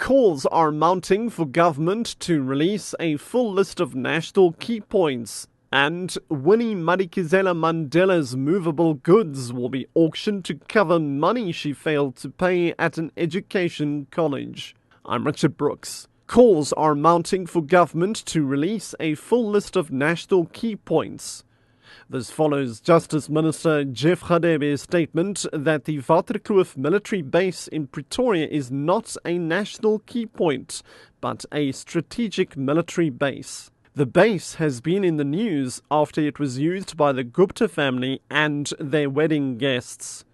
Calls are mounting for government to release a full list of national key points, and Winnie Madikizela Mandela's movable goods will be auctioned to cover money she failed to pay at an education college. I'm Richard Brooks. Calls are mounting for government to release a full list of national key points. This follows Justice Minister Jeff Radebe's statement that the Waterkloof military base in Pretoria is not a national key point, but a strategic military base. The base has been in the news after it was used by the Gupta family and their wedding guests.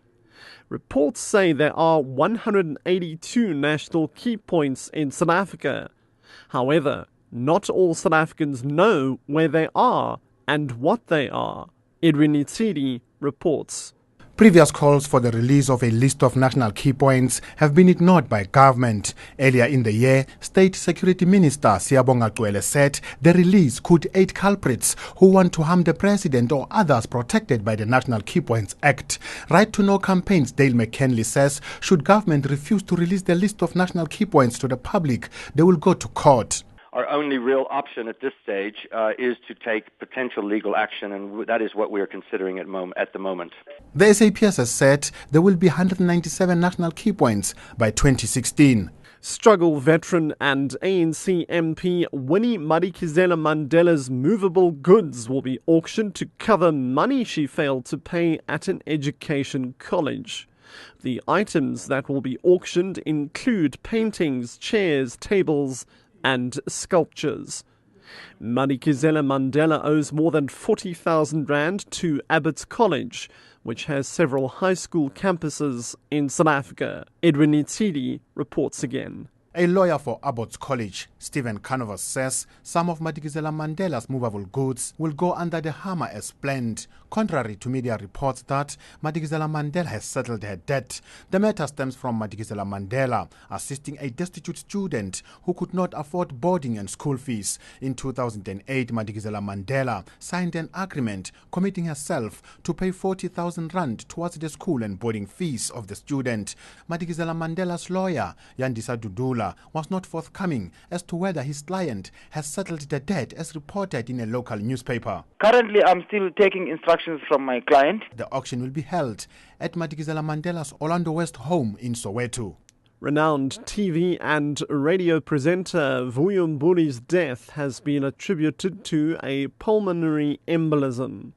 Reports say there are 182 national key points in South Africa. However, not all South Africans know where they are and what they are. Edwin Itsidi reports. Previous calls for the release of a list of national key points have been ignored by government. Earlier in the year, State Security Minister Siyabonga Cwele said the release could aid culprits who want to harm the president or others protected by the National Key Points Act. Right to Know campaign's Dale McKinley says should government refuse to release the list of national key points to the public, they will go to court. Our only real option at this stage is to take potential legal action, and that is what we are considering at the moment. The SAPS has said there will be 197 national key points by 2016. Struggle veteran and ANC MP Winnie Madikizela Mandela's movable goods will be auctioned to cover money she failed to pay at an education college. The items that will be auctioned include paintings, chairs, tables, and sculptures. Madikizela Mandela owes more than 40,000 rand to Abbott's College, which has several high school campuses in South Africa. Edwin Itsidi reports again. A lawyer for Abbott's College, Stephen Canovas, says some of Madikizela Mandela's movable goods will go under the hammer as planned, contrary to media reports that Madikizela Mandela has settled her debt. The matter stems from Madikizela Mandela assisting a destitute student who could not afford boarding and school fees. In 2008, Madikizela Mandela signed an agreement committing herself to pay 40,000 rand towards the school and boarding fees of the student. Madikizela Mandela's lawyer, Yandisa Dudula, was not forthcoming as to whether his client has settled the debt as reported in a local newspaper. Currently, I'm still taking instructions from my client. The auction will be held at Madikizela Mandela's Orlando West home in Soweto. Renowned TV and radio presenter Vuyo Mbuli's death has been attributed to a pulmonary embolism.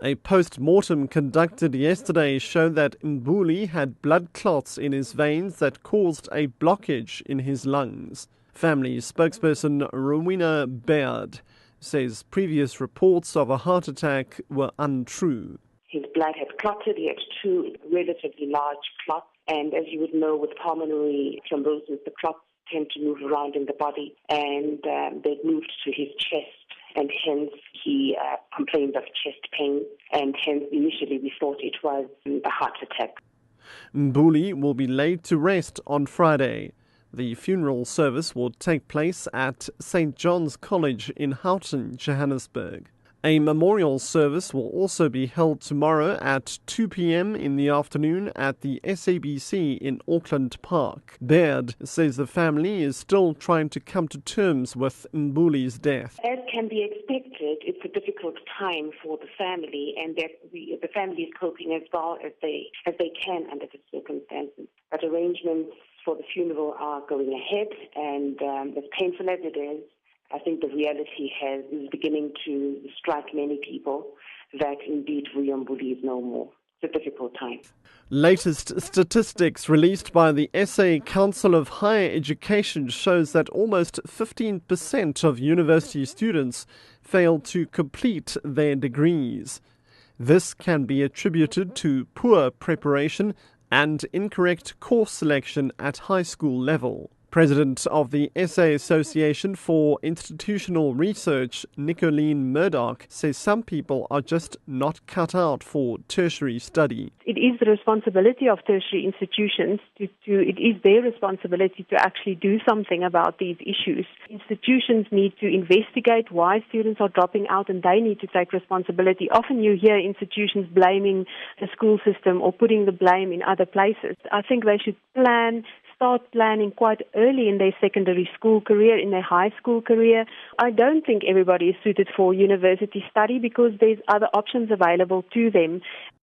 A post-mortem conducted yesterday showed that Mbuli had blood clots in his veins that caused a blockage in his lungs. Family spokesperson Rowena Baird says previous reports of a heart attack were untrue. His blood had clotted. He had two relatively large clots. And as you would know, with pulmonary thrombosis, the clots tend to move around in the body. And they moved to his chest. And hence he complained of chest pain, and hence initially we thought it was a heart attack. Mbuli will be laid to rest on Friday. The funeral service will take place at St. John's College in Houghton, Johannesburg. A memorial service will also be held tomorrow at 2 p.m. in the afternoon at the SABC in Auckland Park. Baird says the family is still trying to come to terms with Mbuli's death. As can be expected, it's a difficult time for the family, and that the family is coping as well as they can under the circumstances. But arrangements for the funeral are going ahead, and as painful as it is, I think the reality is beginning to strike many people that indeed Vuyo Mbuli is no more. It's a difficult time. Latest statistics released by the SA Council of Higher Education shows that almost 15% of university students fail to complete their degrees. This can be attributed to poor preparation and incorrect course selection at high school level. President of the SA Association for Institutional Research, Nicoline Murdoch, says some people are just not cut out for tertiary study. It is the responsibility of tertiary institutions it is their responsibility to actually do something about these issues. Institutions need to investigate why students are dropping out, and they need to take responsibility. Often you hear institutions blaming the school system or putting the blame in other places. I think they should plan, start planning quite early in their secondary school career, in their high school career. I don't think everybody is suited for university study because there's other options available to them.